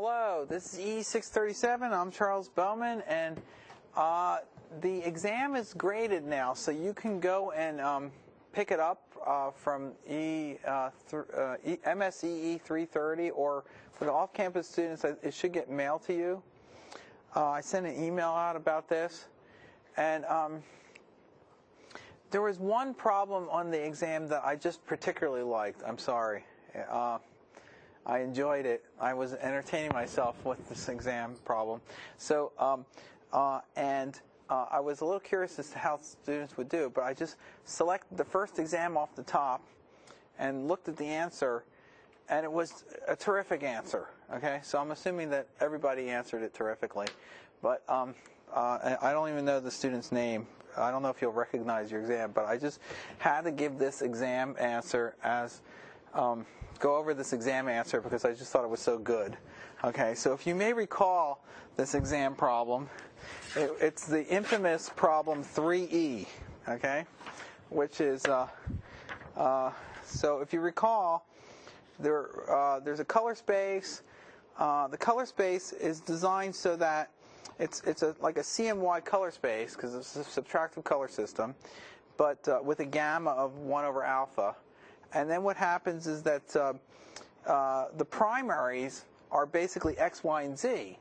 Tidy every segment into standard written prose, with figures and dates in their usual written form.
Hello, this is E637. I'm Charles Bouman, and the exam is graded now, so you can go and pick it up from MSEE 330, or for the off-campus students, it should get mailed to you. I sent an email out about this, and there was one problem on the exam that I just particularly liked. I'm sorry. I enjoyed it. I was entertaining myself with this exam problem. So, I was a little curious as to how students would do, but I just selected the first exam off the top and looked at the answer, and it was a terrific answer. Okay, so I'm assuming that everybody answered it terrifically, but I don't even know the student's name. I don't know if you'll recognize your exam, but I just had to give this exam answer as go over this exam answer because I just thought it was so good. Okay, so if you may recall this exam problem, it's the infamous problem 3E, okay, which is, so if you recall, there's a color space. The color space is designed so that it's like a CMY color space because it's a subtractive color system, but with a gamma of 1 over alpha. And then what happens is that the primaries are basically X, Y, and Z.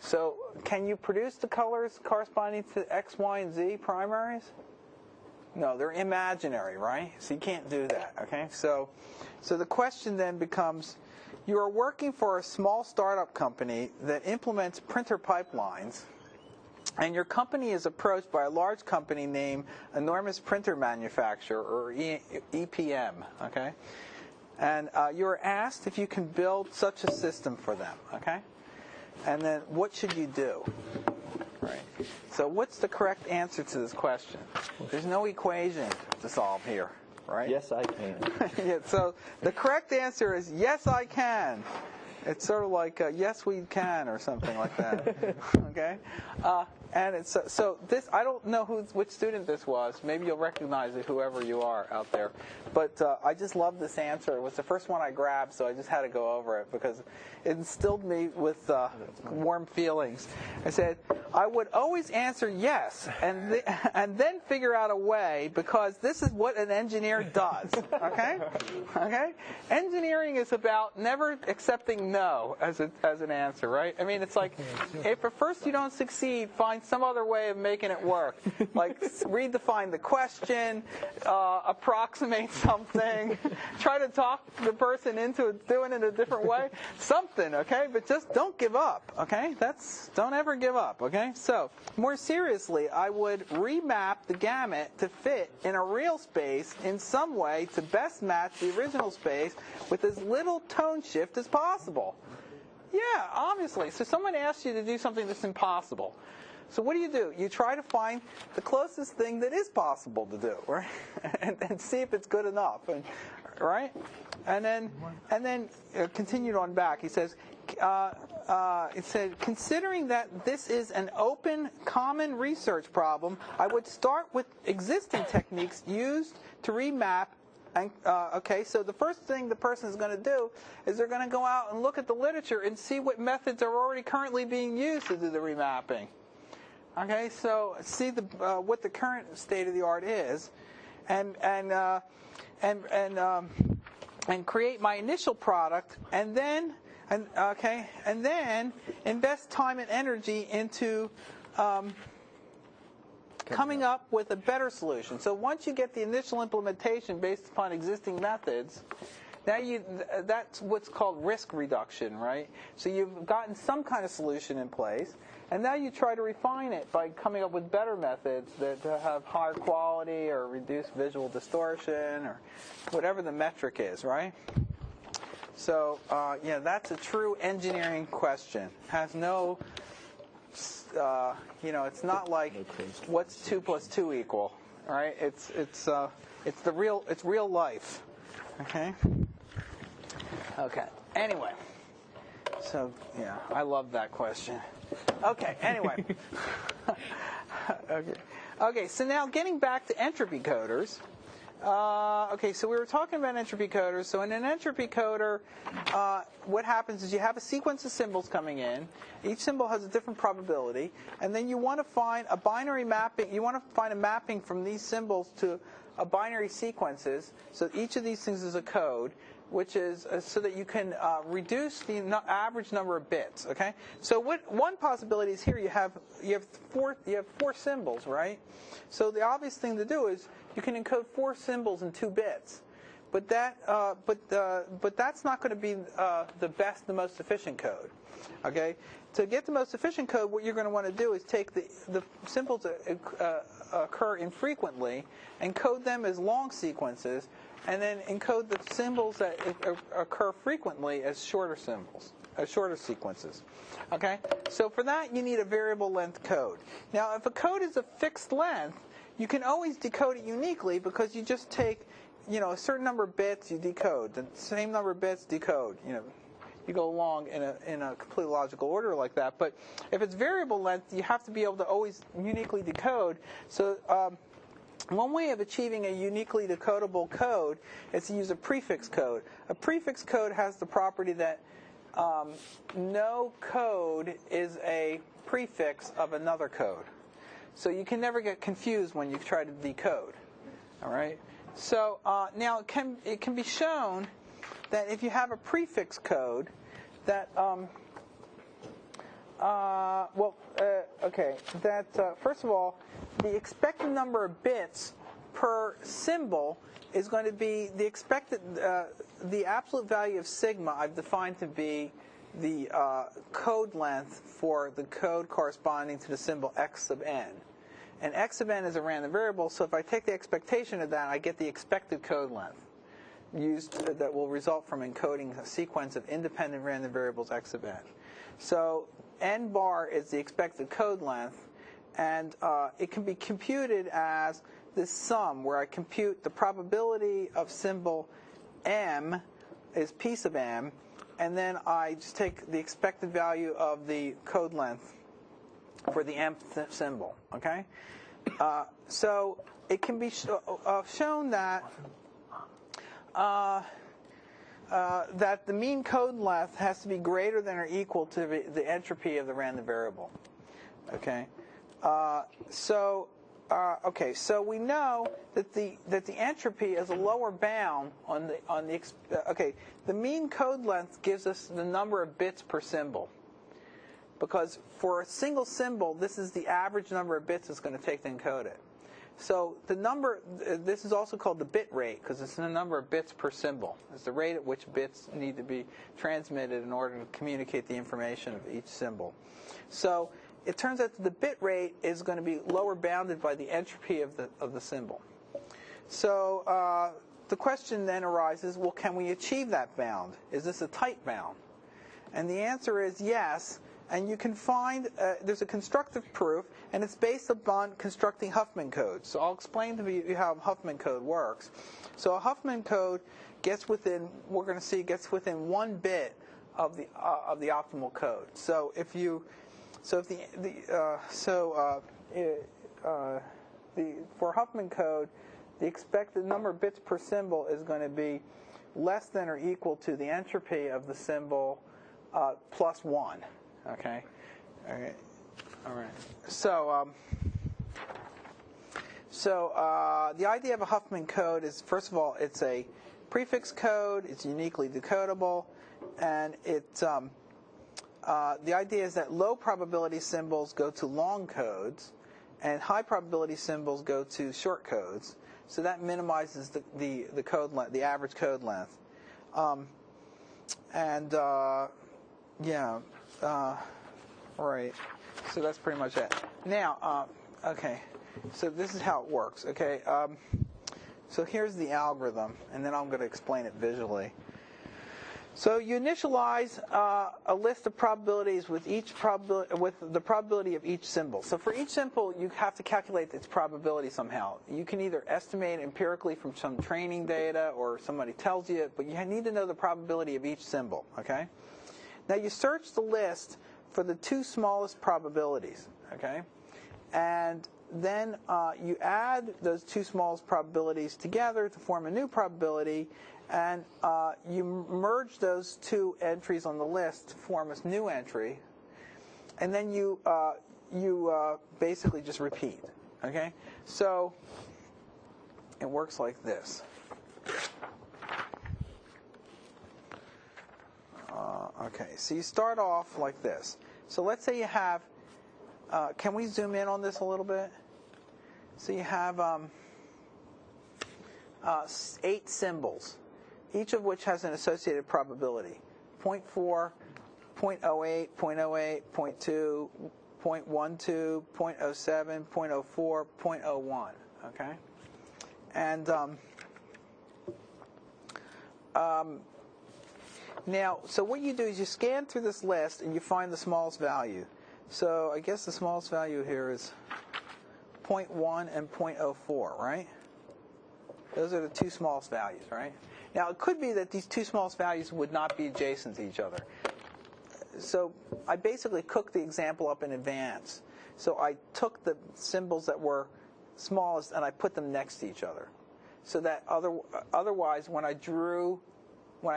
So can you produce the colors corresponding to X, Y, and Z primaries? No, they're imaginary, right? So you can't do that, okay? So the question then becomes, you are working for a small startup company that implements printer pipelines, and your company is approached by a large company named Enormous Printer Manufacturer, or EPM, okay? And you're asked if you can build such a system for them, okay? And then what should you do? Right. So what's the correct answer to this question? There's no equation to solve here, right? Yes, I can. Yeah, so the correct answer is yes, I can. It's sort of like yes, we can, or something like that. Okay, and it's so this. I don't know which student this was. Maybe you'll recognize it, whoever you are out there. But I just love this answer. It was the first one I grabbed, so I just had to go over it because it instilled me with warm feelings. I said I would always answer yes, and then figure out a way, because this is what an engineer does. Okay, okay. Engineering is about never accepting no as an answer, right? I mean, it's like if at first you don't succeed, find some other way of making it work. Like redefine the question, approximate something, try to talk the person into doing it a different way, something, okay? But just don't give up, okay? Don't ever give up, okay? So more seriously, I would remap the gamut to fit in a real space in some way to best match the original space with as little tone shift as possible. Yeah, obviously. So someone asks you to do something that's impossible. So what do? You try to find the closest thing that is possible to do, right? and see if it's good enough, right? And then continued on back. He says, it said, considering that this is an open, common research problem, I would start with existing techniques used to remap. And, okay, so the first thing the person is going to do is they're going to go out and look at the literature and see what methods are already currently being used to do the remapping. Okay, so see what the current state of the art is, and create my initial product, and then invest time and energy into coming up with a better solution. So once you get the initial implementation based upon existing methods, now that's what's called risk reduction, right? So you've gotten some kind of solution in place, and now you try to refine it by coming up with better methods that have higher quality or reduce visual distortion or whatever the metric is, right? So, yeah, that's a true engineering question. Has no, it's not like what's 2 + 2 equal, right? It's real life, okay? Okay. Anyway, so yeah, I love that question. Okay. Anyway, okay. So now getting back to entropy coders, Okay, so we were talking about entropy coders. So in an entropy coder, what happens is you have a sequence of symbols coming in. Each symbol has a different probability, and then you want to find a binary mapping. You want to find a mapping from these symbols to a binary sequences. So each of these things is a code, which is so that you can reduce the average number of bits. Okay. So one possibility is here you have four symbols, right? So the obvious thing to do is you can encode 4 symbols in 2 bits, but that's not going to be the most efficient code. Okay. To get the most efficient code, what you're going to want to do is take the symbols that occur infrequently and code them as long sequences, and then encode the symbols that occur frequently as shorter sequences. Okay? So for that, you need a variable length code. Now, if a code is a fixed length, you can always decode it uniquely because you just take, a certain number of bits, you decode. The same number of bits, decode. You go along in a completely logical order like that. But if it's variable length, you have to be able to always uniquely decode. So one way of achieving a uniquely decodable code is to use a prefix code. A prefix code has the property that no code is a prefix of another code. So you can never get confused when you try to decode. All right. So now it can be shown that if you have a prefix code, that first of all, the expected number of bits per symbol is going to be the absolute value of sigma I've defined to be the code length for the code corresponding to the symbol x sub n. And x sub n is a random variable, so if I take the expectation of that, I get the expected code length that will result from encoding a sequence of independent random variables x sub n. So n bar is the expected code length, and it can be computed as this sum where I compute the probability of symbol m is p sub m, and then I just take the expected value of the code length for the mth symbol. Okay, so it can be shown that that the mean code length has to be greater than or equal to the entropy of the random variable. Okay, so we know that the entropy is a lower bound on the mean code length gives us the number of bits per symbol, because for a single symbol, this is the average number of bits it's going to take to encode it. So the number, this is also called the bit rate, because it's the number of bits per symbol. It's the rate at which bits need to be transmitted in order to communicate the information of each symbol. So it turns out that the bit rate is going to be lower bounded by the entropy of the symbol. So the question then arises, well, can we achieve that bound? Is this a tight bound? And the answer is yes. And you can find, there's a constructive proof, and it's based upon constructing Huffman code. So I'll explain to you how Huffman code works. So a Huffman code gets within 1 bit of the optimal code. So for Huffman code, the expected number of bits per symbol is going to be less than or equal to the entropy of the symbol plus 1. Okay. All right. So the idea of a Huffman code is, first of all, it's a prefix code. It's uniquely decodable, and the idea is that low probability symbols go to long codes, and high probability symbols go to short codes. So that minimizes the code length, the average code length, right. So that's pretty much it. Now, okay. So this is how it works. Okay. So here's the algorithm, and then I'm going to explain it visually. So you initialize a list of probabilities with the probability of each symbol. So for each symbol, you have to calculate its probability somehow. You can either estimate empirically from some training data, or somebody tells you it, but you need to know the probability of each symbol. Okay. Now you search the list for the 2 smallest probabilities. Okay. And then you add those two smallest probabilities together to form a new probability, and you merge those two entries on the list to form a new entry, and then you basically just repeat. Okay, so it works like this. Okay, so you start off like this. So let's say you have, can we zoom in on this a little bit? So you have 8 symbols, each of which has an associated probability. 0.4, 0.08, 0.08, 0.2, 0.12, 0.07, 0.04, 0.01, okay? And now, so what you do is you scan through this list and you find the smallest value. So I guess the smallest value here is 0.1 and 0.04, right? Those are the two smallest values, right? Now, it could be that these two smallest values would not be adjacent to each other. So I basically cooked the example up in advance. So I took the symbols that were smallest and I put them next to each other. So that otherwise, when I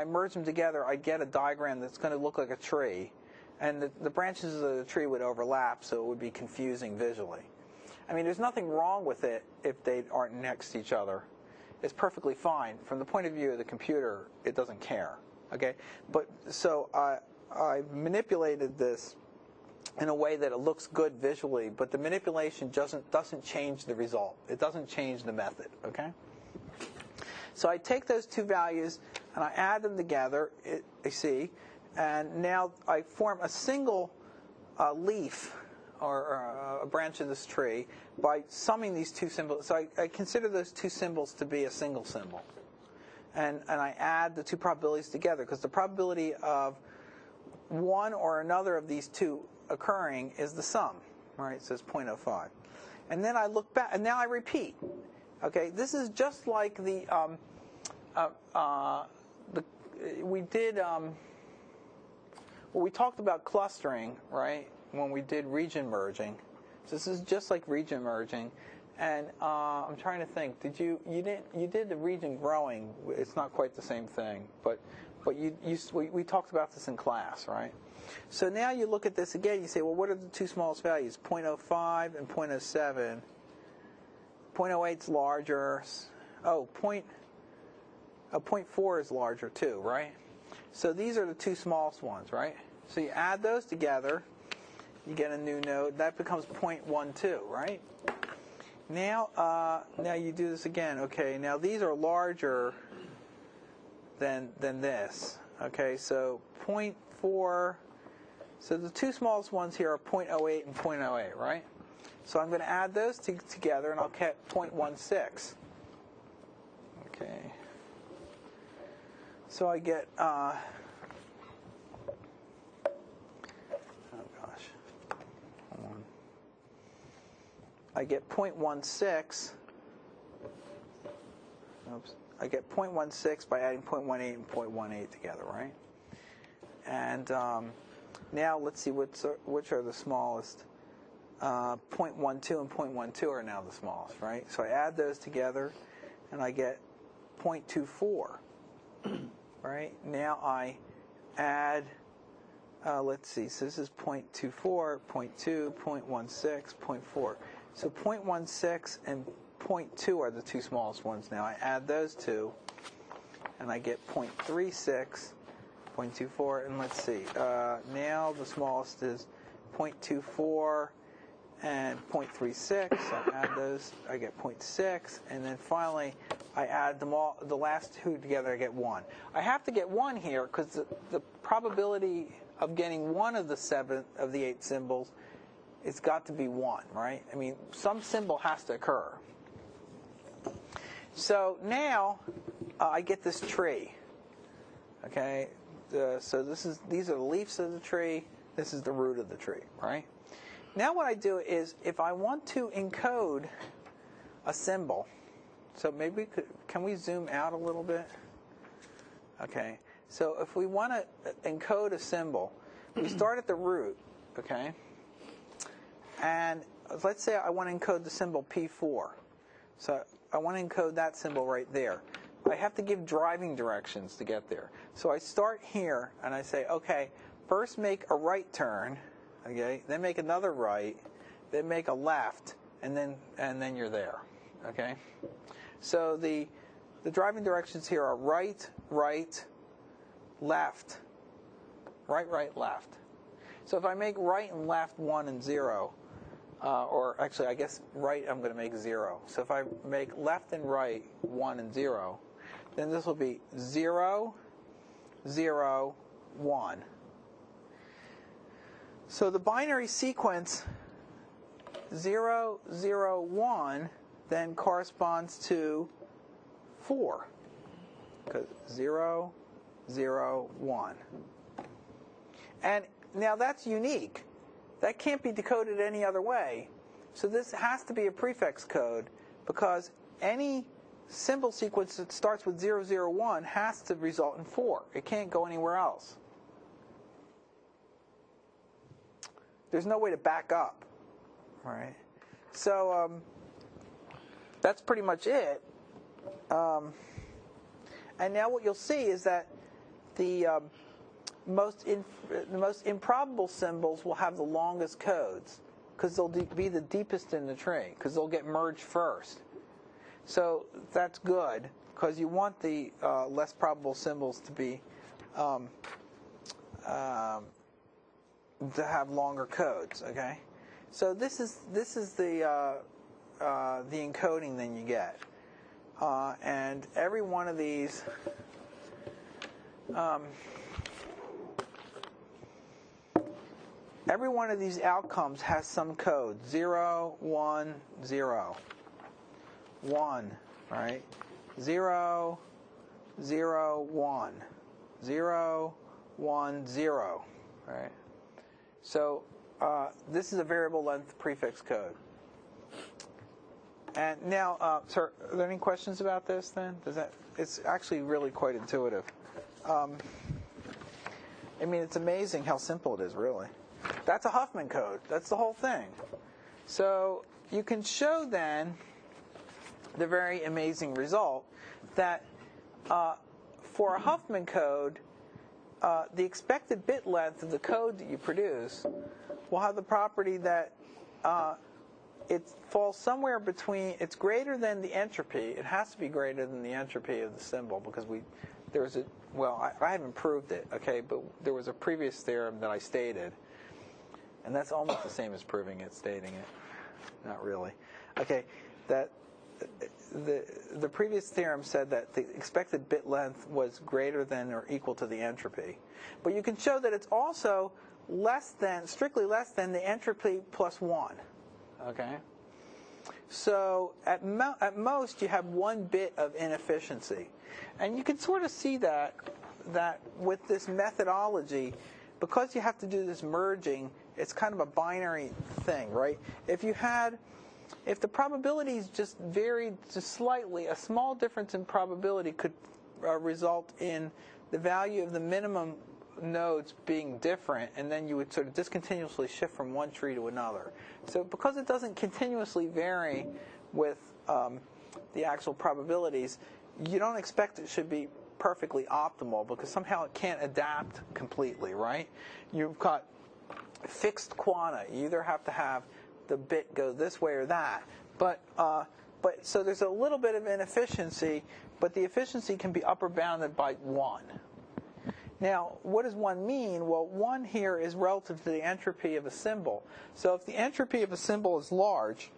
merge them together, I'd get a diagram that's going to look like a tree. And the branches of the tree would overlap, so it would be confusing visually. I mean, there's nothing wrong with it if they aren't next to each other. It's perfectly fine. From the point of view of the computer, it doesn't care. Okay? But so I manipulated this in a way that it looks good visually, but the manipulation doesn't change the result. It doesn't change the method. Okay? So I take those two values and I add them together, you see, and now I form a single leaf or a branch of this tree by summing these two symbols. So I consider those two symbols to be a single symbol. And I add the two probabilities together because the probability of one or another of these two occurring is the sum, right? So it's 0.05. And then I look back, and now I repeat. Okay, this is just like we talked about clustering, right? When we did region merging. So this is just like region merging. And I'm trying to think. You did the region growing? It's not quite the same thing, but we talked about this in class, right? So now you look at this again. You say, well, what are the two smallest values? 0.05 and 0.07. 0.08 is larger. 0.4 is larger too, right? So these are the two smallest ones, right? So you add those together, you get a new node. That becomes 0.12, right? Now you do this again. Okay, now these are larger than this. Okay, so 0.4. So the two smallest ones here are 0.08 and 0.08, right? So I'm going to add those together, and I'll get 0.16. Okay. So I get, oh gosh, hold on. I get 0.16. Oops. I get 0.16 by adding 0.18 and 0.18 together, right? And now let's see which are the smallest. 0.12 and 0.12 are now the smallest, right? So I add those together, and I get 0.24. Right? Now I add, let's see, so this is 0.24, 0.2, 0.16, 0.4. So 0.16 and 0.2 are the two smallest ones now. I add those two, and I get 0.36, 0.24, and let's see. Now the smallest is 0.24 and 0.36. I add those, I get 0.6, and then finally I add them all, the last two together, I get 1. I have to get 1 here because the probability of getting one of the 8 symbols, it's got to be 1, right? I mean, some symbol has to occur. So now I get this tree. Okay, so these are the leaves of the tree. This is the root of the tree, right? Now what I do is, if I want to encode a symbol, so maybe can we zoom out a little bit? Okay, so if we want to encode a symbol, we start at the root, okay? And let's say I want to encode the symbol P4. So I want to encode that symbol right there. I have to give driving directions to get there. So I start here and I say, okay, first make a right turn, okay, then make another right, then make a left, and then you're there, okay? So the driving directions here are right, right, left, right, right, left. So if I make right and left 1 and 0, or actually I guess right I'm going to make 0. So if I make left and right 1 and 0, then this will be 0, 0, 1. So the binary sequence 0, 0, 1 then corresponds to 4. Because 0, 0, 1. And now that's unique. That can't be decoded any other way. So this has to be a prefix code because any symbol sequence that starts with 0, 0, 1 has to result in 4. It can't go anywhere else. There's no way to back up. Right? So that's pretty much it. And now what you'll see is that the most improbable symbols will have the longest codes because they'll be the deepest in the tree because they'll get merged first. So that's good because you want the less probable symbols to be to have longer codes. Okay, so this is the encoding that you get, and every one of these. Every one of these outcomes has some code. 0, 1, 0. 1, right? 0, 0, 1. 0, 1, 0. Right? So this is a variable length prefix code. And now, sir, are there any questions about this then? It's actually really quite intuitive. I mean, it's amazing how simple it is, really. That's a Huffman code. That's the whole thing. So you can show then the very amazing result that for a Huffman code, the expected bit length of the code that you produce will have the property that it falls somewhere between, it's greater than the entropy. It has to be greater than the entropy of the symbol because I haven't proved it, okay, but there was a previous theorem that I stated. And that's almost the same as proving it, stating it. Not really. Okay, that the previous theorem said that the expected bit length was greater than or equal to the entropy. But you can show that it's also strictly less than the entropy plus 1. Okay? So at most you have 1 bit of inefficiency. And you can sort of see that with this methodology, because you have to do this merging, it's kind of a binary thing, right? If the probabilities just varied just slightly, a small difference in probability could result in the value of the minimum nodes being different, and then you would sort of discontinuously shift from one tree to another. So because it doesn't continuously vary with the actual probabilities, you don't expect it should be perfectly optimal because somehow it can't adapt completely, right? You've got fixed quanta. You either have to have the bit go this way or that. But so there's a little bit of inefficiency, but the efficiency can be upper bounded by 1. Now, what does 1 mean? Well, 1 here is relative to the entropy of a symbol. So if the entropy of a symbol is large,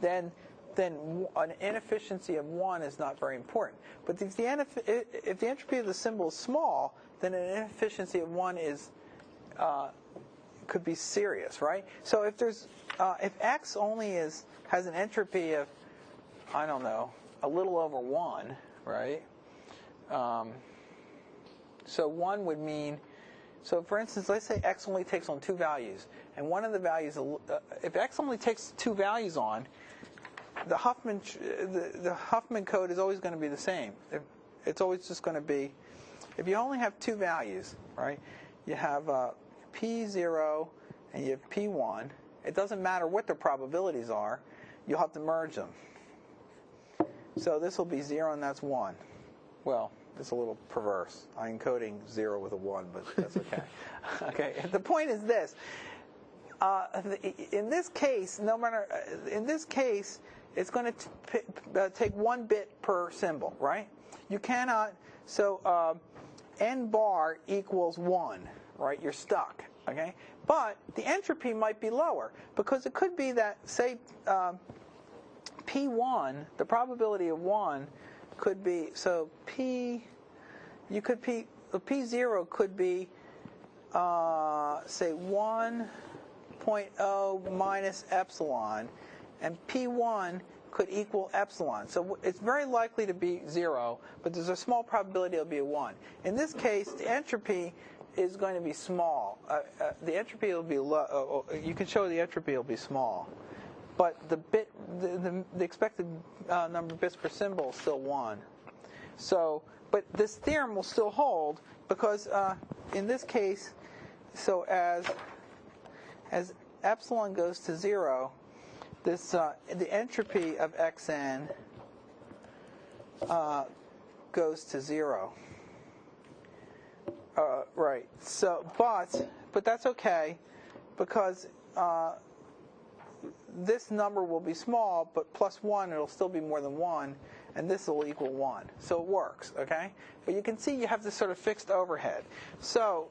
then an inefficiency of 1 is not very important. But if the entropy of the symbol is small, then an inefficiency of 1 could be serious, right? So if x only has an entropy of, I don't know, a little over 1, right? So 1 would mean, so for instance, let's say x only takes on 2 values, and one of the values, if x only takes 2 values on, the Huffman code is always going to be the same. It's always just going to be, if you only have 2 values, right? You have P0 and you have P1, it doesn't matter what their probabilities are. You'll have to merge them. So this will be 0 and that's 1. Well, it's a little perverse. I'm encoding 0 with a 1, but that's okay. Okay. The point is this. In this case, it's going to take 1 bit per symbol, right? You cannot. So n bar equals 1, right? You're stuck. Okay. But the entropy might be lower because it could be that, say, P1, the probability of 1 could be, so P0 could be, say, 1.0 minus epsilon, and P1 could equal epsilon. So it's very likely to be 0, but there's a small probability it'll be a 1. In this case, the entropy is going to be small. The entropy will be low. You can show the entropy will be small. But the expected number of bits per symbol is still 1. So, but this theorem will still hold because in this case, so as epsilon goes to 0, this the entropy of xn goes to 0. Right. So, but that's okay because this number will be small, but plus 1, it'll still be more than 1, and this will equal 1. So it works, okay? But you can see you have this sort of fixed overhead. So,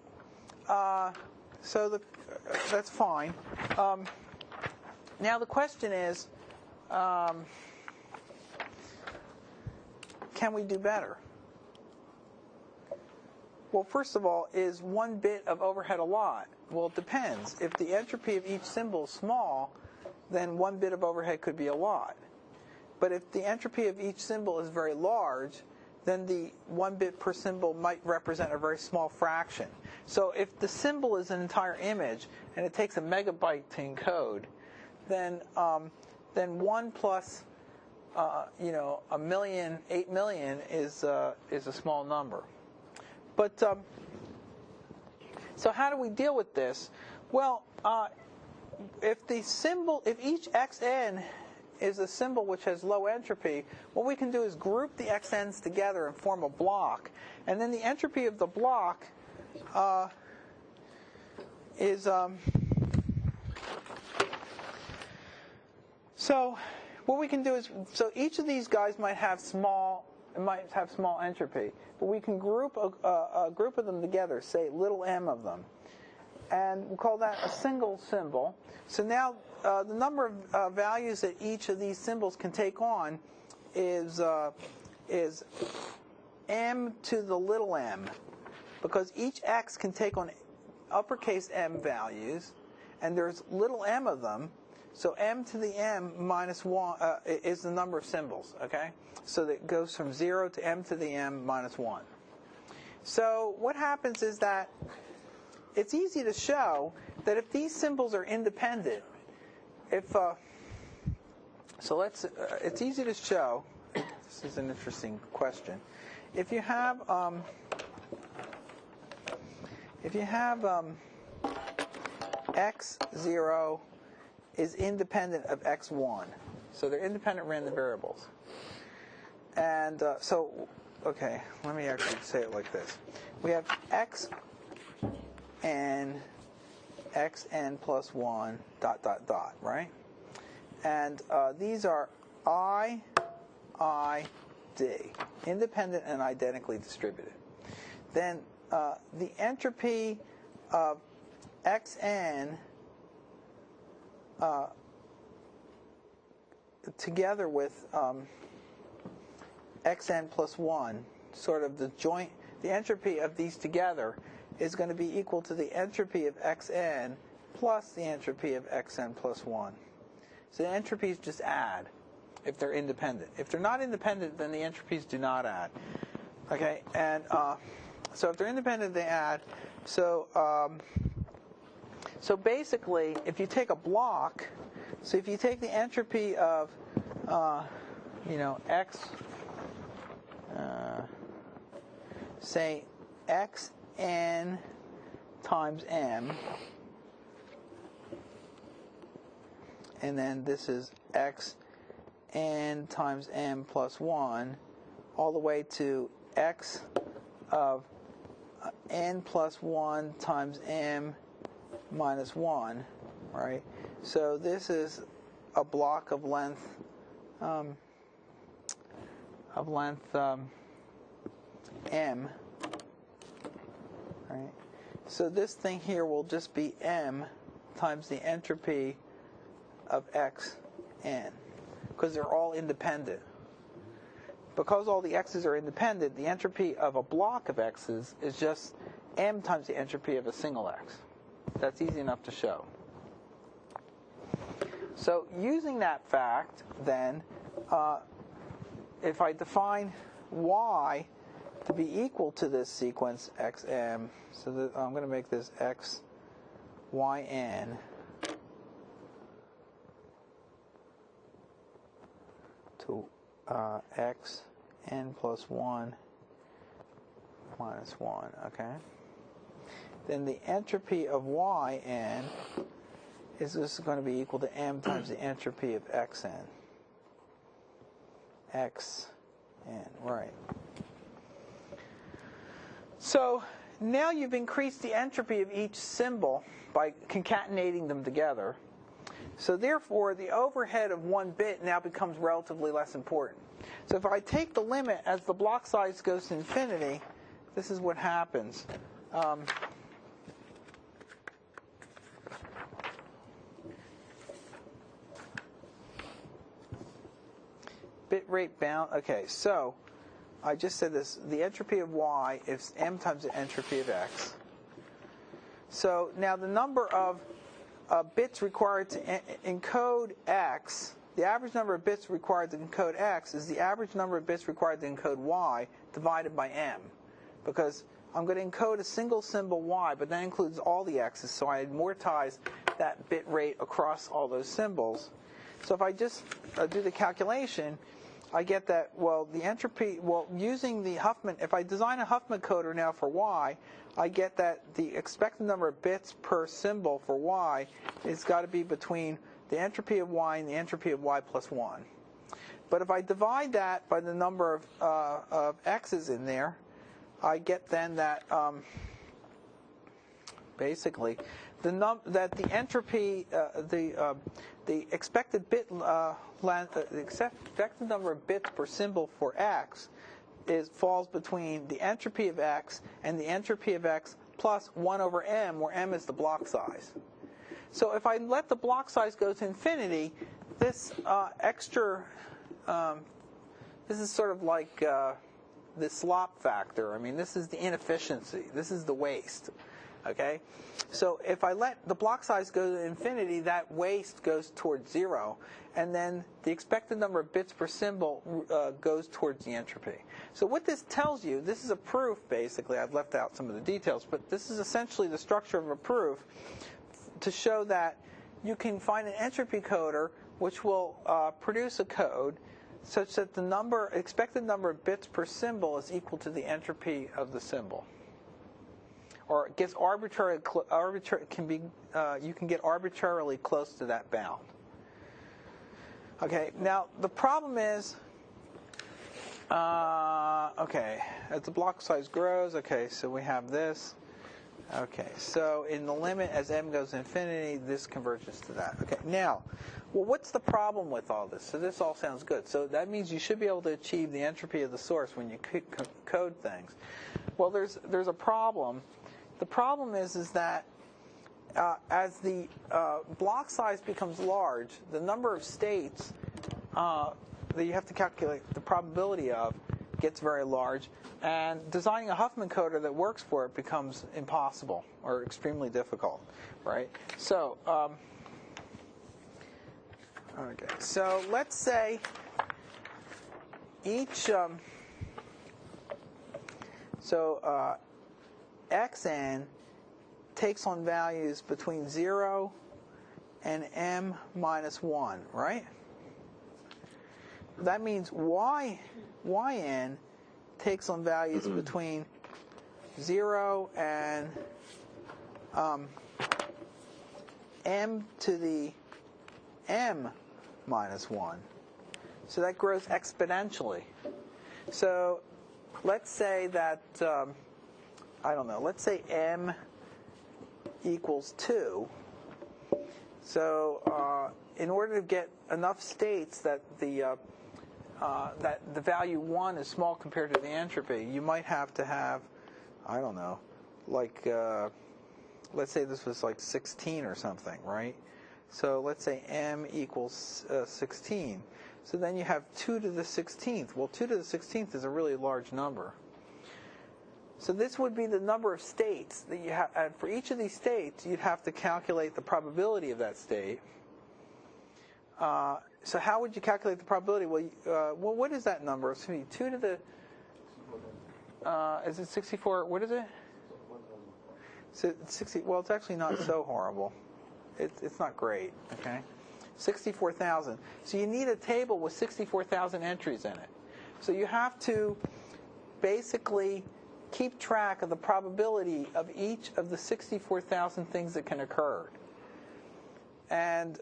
that's fine. Now the question is, can we do better? Well, first of all, is 1 bit of overhead a lot? Well, it depends. If the entropy of each symbol is small, then 1 bit of overhead could be a lot. But if the entropy of each symbol is very large, then the 1 bit per symbol might represent a very small fraction. So if the symbol is an entire image and it takes a megabyte to encode, then 1 plus a million, 8 million is a small number. But so how do we deal with this? Well, if each xn is a symbol which has low entropy, what we can do is group the xn's together and form a block, and then the entropy of the block is so what we can do is, so each of these guys might have small entropy, but we can group a group of them together, say little m of them, and we'll call that a single symbol. So now the number of values that each of these symbols can take on is m to the little m, because each x can take on uppercase m values, and there's little m of them. So m to the m minus 1 is the number of symbols, okay? So that goes from 0 to m to the m minus 1. So what happens is that it's easy to show that if these symbols are independent, it's easy to show, this is an interesting question, if you have x0 is independent of x1. So they're independent random variables. And okay, let me actually say it like this. We have xn plus 1, ... right? And these are I, D, independent and identically distributed. Then the entropy of xn together with xn plus 1, sort of the entropy of these together is going to be equal to the entropy of xn plus the entropy of xn plus 1. So the entropies just add if they're independent. If they're not independent, then the entropies do not add. Okay, and so if they're independent, they add. So basically, if you take a block, so if you take the entropy of x, say xn times m, and then this is x n times m plus 1, all the way to x of n plus 1 times m minus 1, right? So this is a block of length m, right? So this thing here will just be m times the entropy of x n, because they're all independent. Because all the x's are independent, the entropy of a block of x's is just m times the entropy of a single x. That's easy enough to show. So using that fact, then, if I define y to be equal to this sequence xm, so that I'm going to make this x yn to x n plus 1 minus 1, okay? Then the entropy of yn is this going to be equal to m times the entropy of xn. xn, right. So now you've increased the entropy of each symbol by concatenating them together. So therefore, the overhead of one bit now becomes relatively less important. So if I take the limit as the block size goes to infinity, this is what happens. Bit rate bound. Okay, so I just said this. The entropy of y is m times the entropy of x. So now the number of bits required to encode x, the average number of bits required to encode x is the average number of bits required to encode y divided by m. Because I'm going to encode a single symbol y, but that includes all the x's, so I amortize that bit rate across all those symbols. So if I just do the calculation, I get that, well, the entropy, using the Huffman, if I design a Huffman coder now for y, I get that the expected number of bits per symbol for y has got to be between the entropy of y and the entropy of y plus 1. But if I divide that by the number of x's in there, I get then that basically that the entropy, the expected bit length, the expected number of bits per symbol for x falls between the entropy of x and the entropy of x plus 1 over m, where m is the block size. So if I let the block size go to infinity, this extra, this is sort of like the slop factor. I mean, this is the inefficiency. This is the waste. Okay? So if I let the block size go to infinity, that waste goes towards 0, and then the expected number of bits per symbol goes towards the entropy. So what this tells you, this is a proof, basically. I've left out some of the details, but this is essentially the structure of a proof to show that you can find an entropy coder which will produce a code such that the expected number of bits per symbol is equal to the entropy of the symbol. Or it gets you can get arbitrarily close to that bound. Okay, now the problem is, okay, as the block size grows, okay, so we have this. Okay, so in the limit as m goes to infinity, this converges to that. Okay, now, well, what's the problem with all this? So this all sounds good. So that means you should be able to achieve the entropy of the source when you code things. Well, there's a problem. The problem is that as the block size becomes large, the number of states that you have to calculate the probability of gets very large, and designing a Huffman coder that works for it becomes impossible or extremely difficult, right? So, okay. So let's say each xn takes on values between 0 and m minus 1, right? That means yn takes on values between 0 and m to the m minus 1. So that grows exponentially. So let's say that, I don't know, let's say m equals 2. So in order to get enough states that the value 1 is small compared to the entropy, you might have to have, I don't know, like, let's say this was like 16 or something, right? So let's say m equals 16. So then you have 2 to the 16th. Well, 2 to the 16th is a really large number. So this would be the number of states that you have. And for each of these states, you'd have to calculate the probability of that state. So how would you calculate the probability? Well, what is that number? It's going to be 2 to the... is it 64? What is it? So 60. Well, it's actually not so horrible. It's not great, okay? 64,000. So you need a table with 64,000 entries in it. So you have to basically keep track of the probability of each of the 64,000 things that can occur. And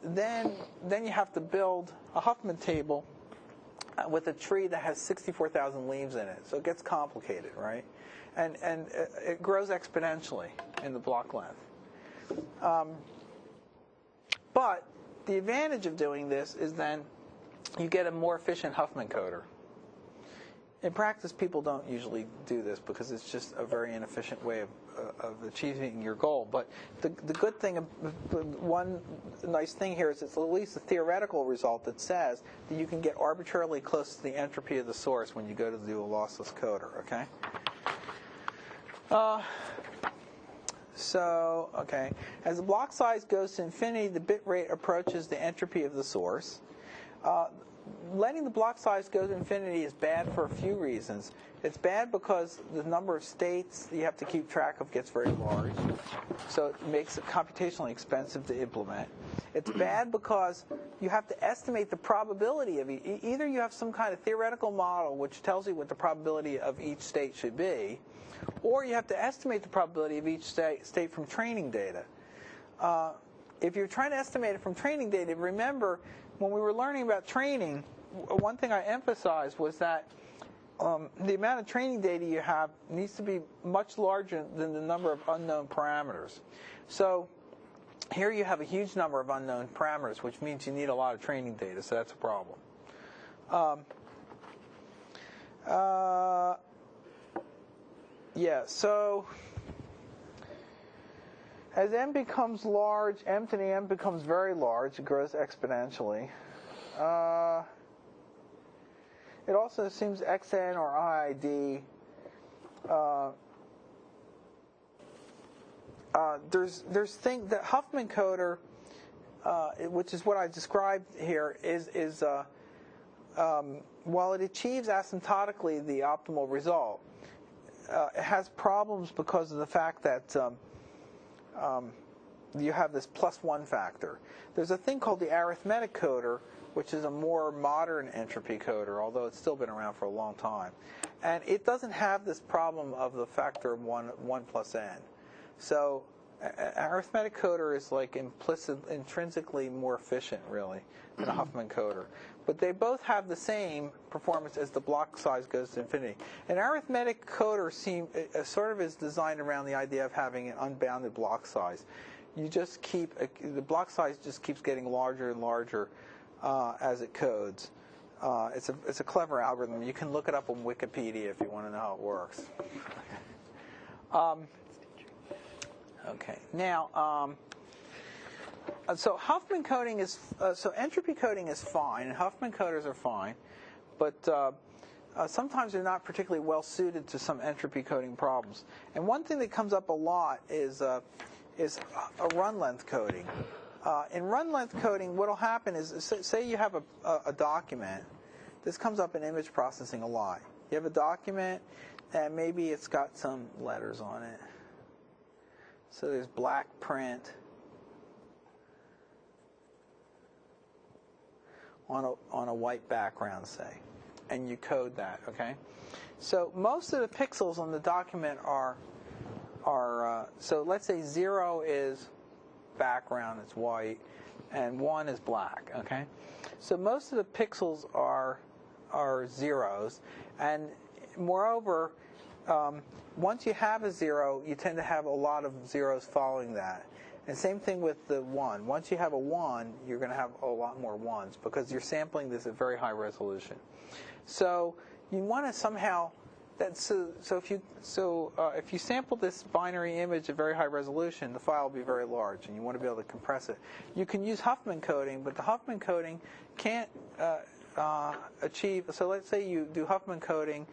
then you have to build a Huffman table with a tree that has 64,000 leaves in it. So it gets complicated, right? And it grows exponentially in the block length. But the advantage of doing this is then you get a more efficient Huffman coder. In practice, people don't usually do this because it's just a very inefficient way of achieving your goal. But the good thing, one nice thing here is it's at least a theoretical result that says that you can get arbitrarily close to the entropy of the source when you go to do a lossless coder, okay? Okay, as the block size goes to infinity, the bit rate approaches the entropy of the source. Letting the block size go to infinity is bad for a few reasons. It's bad because the number of states that you have to keep track of gets very large, so it makes it computationally expensive to implement. It's bad because you have to estimate the probability of either you have some kind of theoretical model which tells you what the probability of each state should be, or you have to estimate the probability of each state from training data. If you're trying to estimate it from training data, remember, when we were learning about training, one thing I emphasized was that the amount of training data you have needs to be much larger than the number of unknown parameters. So here you have a huge number of unknown parameters, which means you need a lot of training data, so that's a problem. So as m becomes large, m to the m becomes very large. It grows exponentially. It also assumes xn or iid. There's thing that Huffman coder, which is what I described here, is while it achieves asymptotically the optimal result, it has problems because of the fact that you have this +1 factor. There's a thing called the arithmetic coder, which is a more modern entropy coder, although it's still been around for a long time. And it doesn't have this problem of the factor of 1 plus n. So arithmetic coder is like intrinsically more efficient, really, than a Huffman coder. But they both have the same performance as the block size goes to infinity. An arithmetic coder sort of is designed around the idea of having an unbounded block size. You just the block size just keeps getting larger and larger as it codes. It's a clever algorithm. You can look it up on Wikipedia if you want to know how it works. Okay. Now, so Huffman coding is so entropy coding is fine, and Huffman coders are fine, but sometimes they're not particularly well suited to some entropy coding problems. And one thing that comes up a lot is a run length coding. In run length coding, what will happen is, say you have a document. This comes up in image processing a lot. You have a document, and maybe it's got some letters on it. So there's black print on a white background, say, and you code that, okay? So most of the pixels on the document are so let's say 0 is background is white, and 1 is black. Okay, so most of the pixels are zeros, and moreover, once you have a 0, you tend to have a lot of zeros following that. And same thing with the 1. Once you have a 1, you're going to have a lot more 1s because you're sampling this at very high resolution. So you want to somehow if you sample this binary image at very high resolution, the file will be very large, and you want to be able to compress it. You can use Huffman coding, but the Huffman coding can't achieve. So let's say you do Huffman coding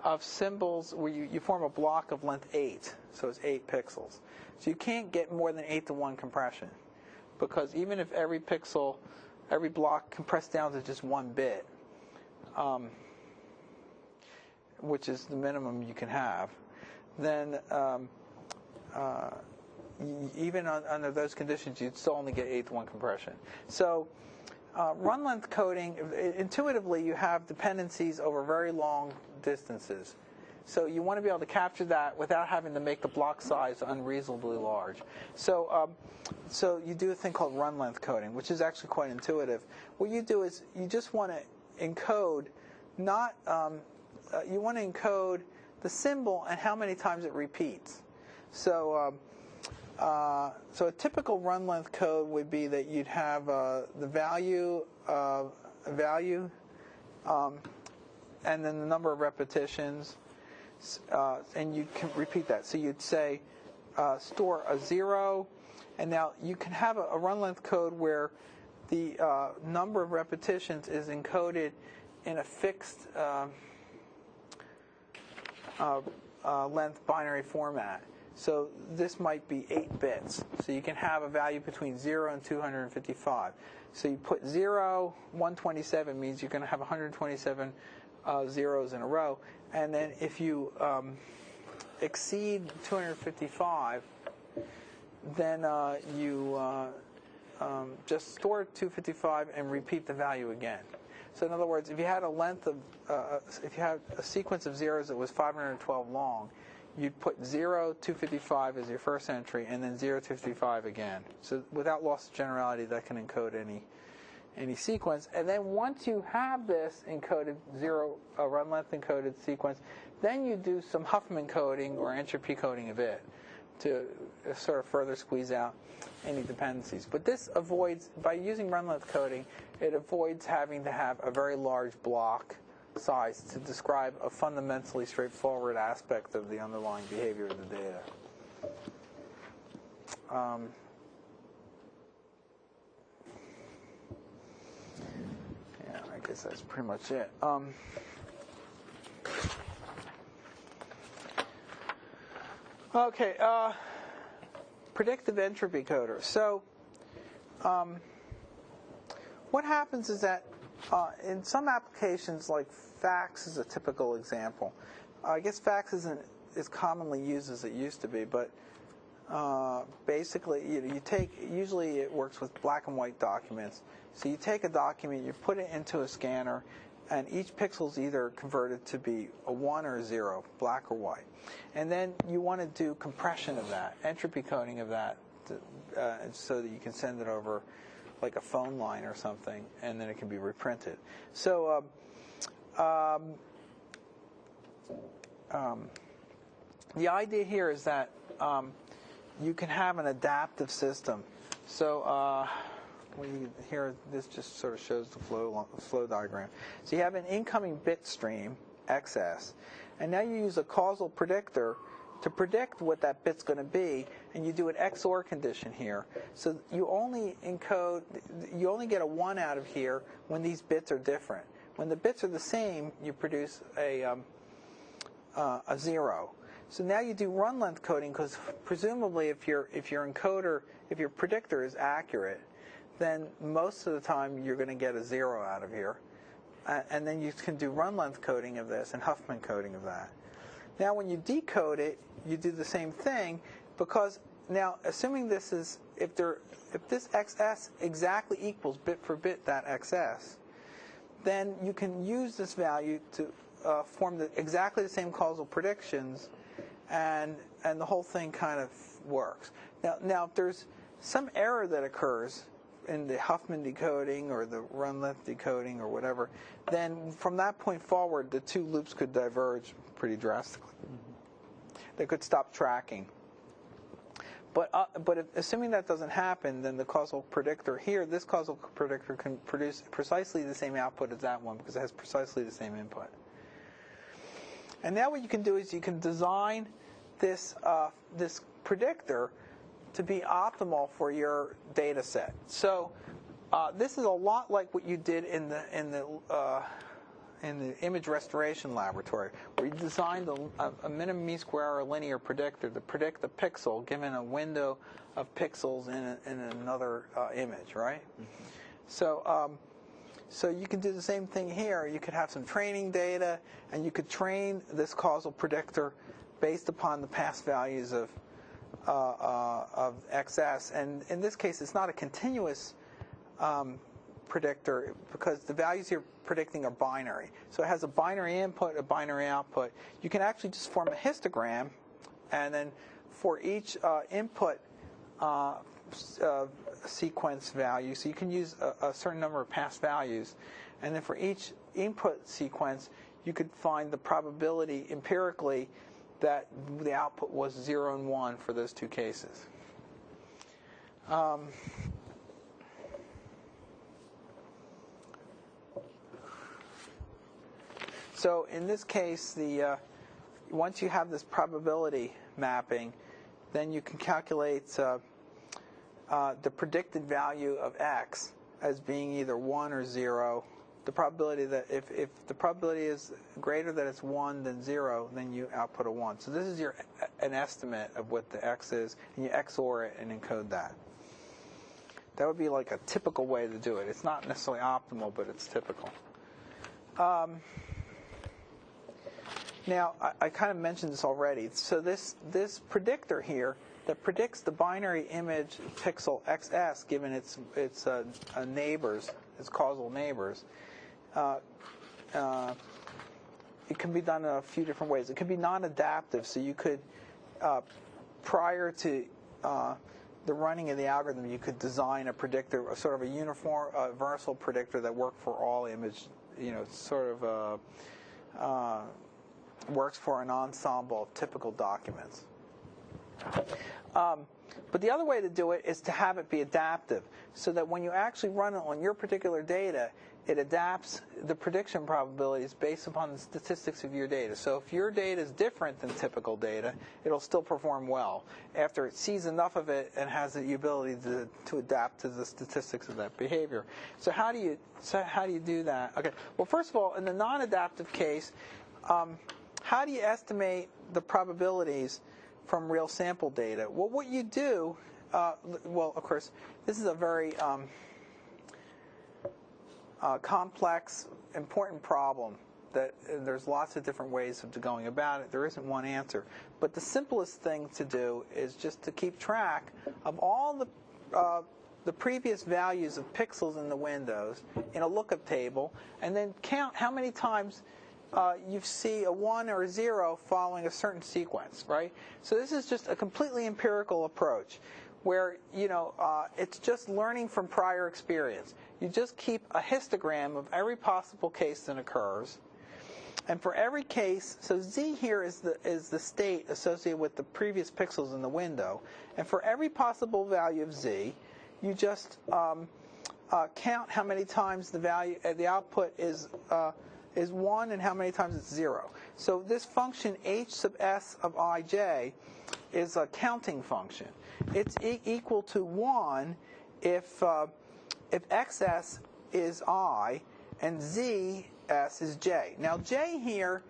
of symbols where you form a block of length 8, so it's 8 pixels. So you can't get more than 8-to-1 compression, because even if every block compressed down to just 1 bit, which is the minimum you can have, then even under those conditions, you'd still only get 8-to-1 compression. So run length coding, intuitively, you have dependencies over very long distances. So you want to be able to capture that without having to make the block size unreasonably large. So you do a thing called run length coding, which is actually quite intuitive. What you do is you just want to encode you want to encode the symbol and how many times it repeats. So a typical run length code would be that you'd have the value, and then the number of repetitions, and you can repeat that. So you'd say store a 0, and now you can have a run length code where the number of repetitions is encoded in a fixed length binary format. So this might be 8 bits. So you can have a value between 0 and 255. So you put 0, 127 means you're going to have 127 zeros in a row. And then if you exceed 255, then you just store 255 and repeat the value again. So in other words, if you had if you had a sequence of zeros that was 512 long, you'd put 0, 255 as your first entry, and then 0, 255 again. So without loss of generality, that can encode any sequence. And then once you have this encoded run length encoded sequence, then you do some Huffman coding or entropy coding of it to sort of further squeeze out any dependencies. But this avoids, by using run length coding, it avoids having to have a very large block size to describe a fundamentally straightforward aspect of the underlying behavior of the data. Yeah, I guess that's pretty much it. Okay, predictive entropy coder. So what happens is that in some applications, like fax is a typical example. I guess fax isn't as commonly used as it used to be, but basically usually it works with black and white documents. So you take a document, you put it into a scanner, and each pixel is either converted to be a 1 or a 0, black or white. And then you want to do compression of that, entropy coding of that, so that you can send it over like a phone line or something, and then it can be reprinted. So the idea here is that you can have an adaptive system. So here, this just sort of shows the flow diagram. So you have an incoming bit stream, XS, and now you use a causal predictor to predict what that bit's going to be, and you do an XOR condition here. So you only get a 1 out of here when these bits are different. When the bits are the same, you produce a 0. So now you do run length coding, because presumably if your predictor is accurate, then most of the time you're going to get a 0 out of here. And then you can do run length coding of this and Huffman coding of that. Now when you decode it, you do the same thing, because now assuming this is, if this XS exactly equals bit for bit that XS, then you can use this value to form exactly the same causal predictions, and the whole thing kind of works. Now if there's some error that occurs in the Huffman decoding or the run-length decoding or whatever, then from that point forward, the two loops could diverge pretty drastically. They could stop tracking. But assuming that doesn't happen, then the causal predictor here, this causal predictor can produce precisely the same output as that one because it has precisely the same input. And now what you can do is you can design this predictor to be optimal for your data set. So this is a lot like what you did in the image restoration laboratory, where you designed a minimum mean square error linear predictor to predict the pixel given a window of pixels in another image, right? Mm-hmm. So you can do the same thing here. You could have some training data, and you could train this causal predictor based upon the past values of XS. And in this case, it's not a continuous predictor because the values you're predicting are binary. So it has a binary input, a binary output. You can actually just form a histogram, and then for each input sequence value, so you can use a certain number of past values, and then for each input sequence, you could find the probability empirically that the output was 0 and 1 for those two cases. So in this case, once you have this probability mapping, then you can calculate the predicted value of x as being either 1 or 0. The probability that if the probability is greater that it's 1 than 0, then you output a 1. So this is an estimate of what the x is, and you XOR it and encode that. That would be like a typical way to do it. It's not necessarily optimal, but it's typical. Now, I kind of mentioned this already. So this predictor here that predicts the binary image pixel XS given its neighbors, its causal neighbors, it can be done in a few different ways. It can be non-adaptive, so you could, prior to the running of the algorithm, you could design a predictor, a sort of a universal predictor that worked for all image, sort of works for an ensemble of typical documents. But the other way to do it is to have it be adaptive, so that when you actually run it on your particular data, it adapts the prediction probabilities based upon the statistics of your data. So if your data is different than typical data, it'll still perform well after it sees enough of it and has the ability to adapt to the statistics of that behavior. So how do you do that? Okay. Well, first of all, in the non-adaptive case, how do you estimate the probabilities from real sample data? Well, what you do, well, of course, this is a very complex, important problem that there's lots of different ways of going about it. There isn't one answer. But the simplest thing to do is just to keep track of all the previous values of pixels in the windows in a lookup table, and then count how many times you see a 1 or a 0 following a certain sequence, right? So this is just a completely empirical approach where, it's just learning from prior experience. You just keep a histogram of every possible case that occurs. And for every case, so Z here is the state associated with the previous pixels in the window. And for every possible value of Z, you just count how many times the output is 1 and how many times it's 0. So this function h sub s of ij is a counting function. It's equal to 1 if xs is I and zs is j. Now j here,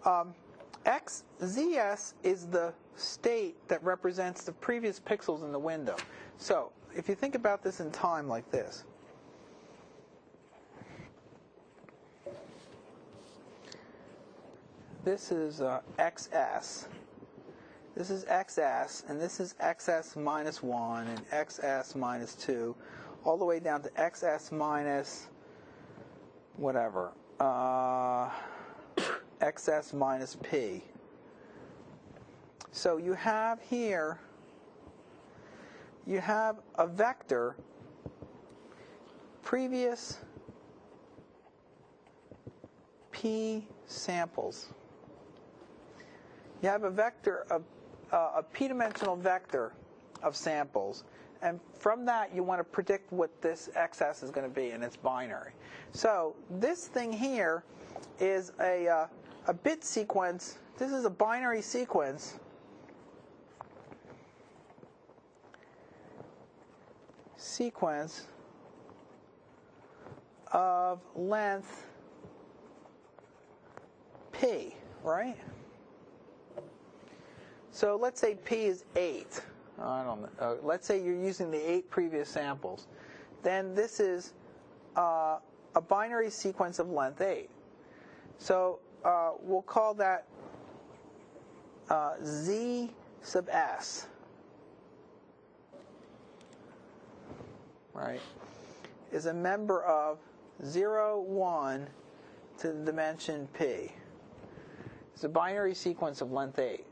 zs is the state that represents the previous pixels in the window. So if you think about this in time like this, this is xs, this is xs, and this is xs minus 1 and xs minus 2, all the way down to xs minus whatever, xs minus p. So you have here you have a vector previous p samples. You have a vector of a p-dimensional vector of samples, and from that you want to predict what this XS is going to be, and it's binary. So this thing here is a bit sequence. This is a binary sequence of length p, right? So let's say p is 8. I don't know. Let's say you're using the 8 previous samples. Then this is a binary sequence of length 8. So we'll call that z sub s, right, is a member of 0, 1 to the dimension p. It's a binary sequence of length 8.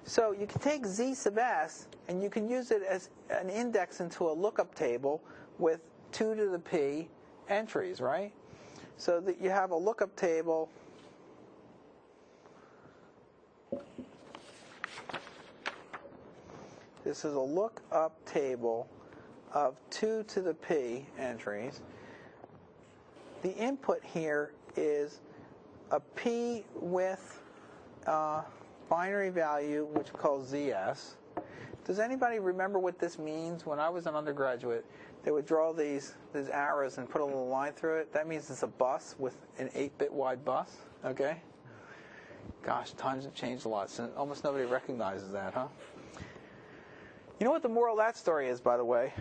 So you can take z sub s and you can use it as an index into a lookup table with 2 to the p entries, right? So that you have a lookup table This is a lookup table of 2 to the p entries. The input here is a p with binary value, which we call zs. Does anybody remember what this means? When I was an undergraduate, they would draw these arrows and put a little line through it. That means it's a bus with an 8-bit wide bus, okay? Gosh, times have changed a lot, so almost nobody recognizes that, huh? You know what the moral of that story is, by the way?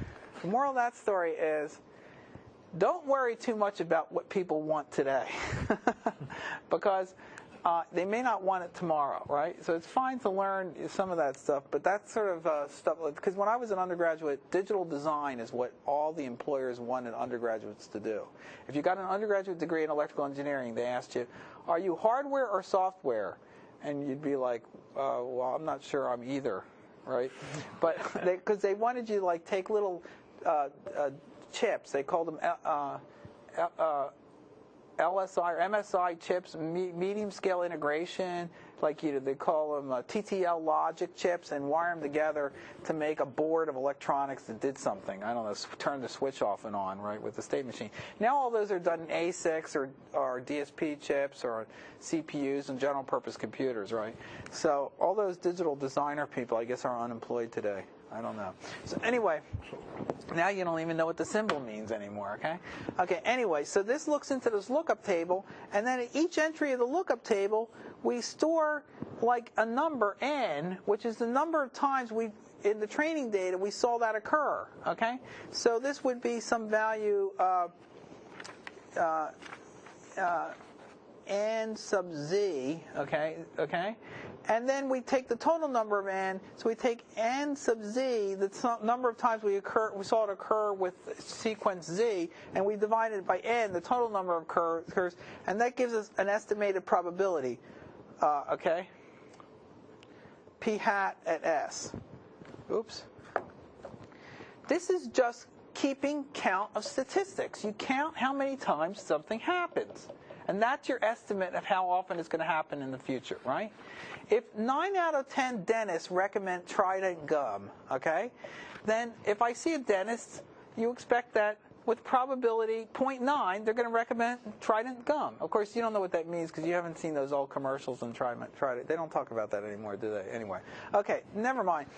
The moral of that story is, don't worry too much about what people want today, because they may not want it tomorrow, right? So it's fine to learn some of that stuff, but that's sort of stuff, because when I was an undergraduate, digital design is what all the employers wanted undergraduates to do. If you got an undergraduate degree in electrical engineering, they asked you, are you hardware or software? And you'd be like, well, I'm not sure I'm either, right? But because they wanted you to like take little chips, they called them LSI or MSI chips, medium scale integration, like they call them TTL logic chips, and wire them together to make a board of electronics that did something. I don't know, turn the switch off and on, right, with the state machine. Now all those are done in ASICs or DSP chips or CPUs and general purpose computers, right? So all those digital designer people, I guess, are unemployed today. I don't know. So anyway, now you don't even know what the symbol means anymore, okay? Okay, anyway, so this looks into this lookup table, and then at each entry of the lookup table, we store like a number, n, which is the number of times in the training data, we saw that occur, okay? So this would be some value n sub z, okay? And then we take the total number of n, so we take n sub z, the number of times we saw it occur with sequence z, and we divide it by n, the total number of occurs, and that gives us an estimated probability, okay? P hat at s. Oops. This is just keeping count of statistics. You count how many times something happens. And that's your estimate of how often it's going to happen in the future, right? If 9 out of 10 dentists recommend Trident gum, okay, then if I see a dentist, you expect that with probability 0.9, they're going to recommend Trident gum. Of course, you don't know what that means because you haven't seen those old commercials on Trident. They don't talk about that anymore, do they? Anyway. Okay, never mind.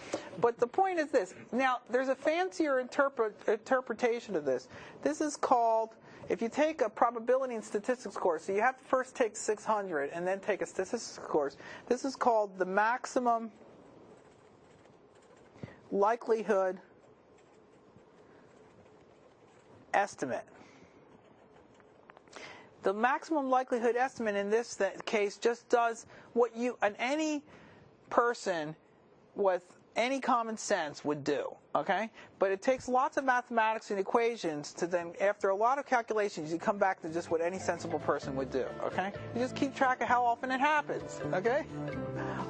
But the point is this. Now, there's a fancier interpretation of this. This is called, if you take a probability and statistics course, so you have to first take 600 and then take a statistics course. This is called the maximum likelihood estimate. The maximum likelihood estimate in this case just does what any person with any common sense would do, okay? But it takes lots of mathematics and equations to then, after a lot of calculations, you come back to just what any sensible person would do, okay? You just keep track of how often it happens, okay?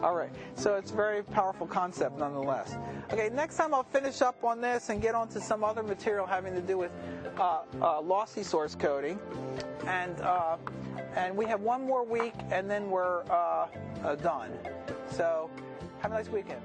All right, so it's a very powerful concept nonetheless. Okay, next time I'll finish up on this and get on to some other material having to do with lossy source coding. And we have one more week, and then we're done. So have a nice weekend.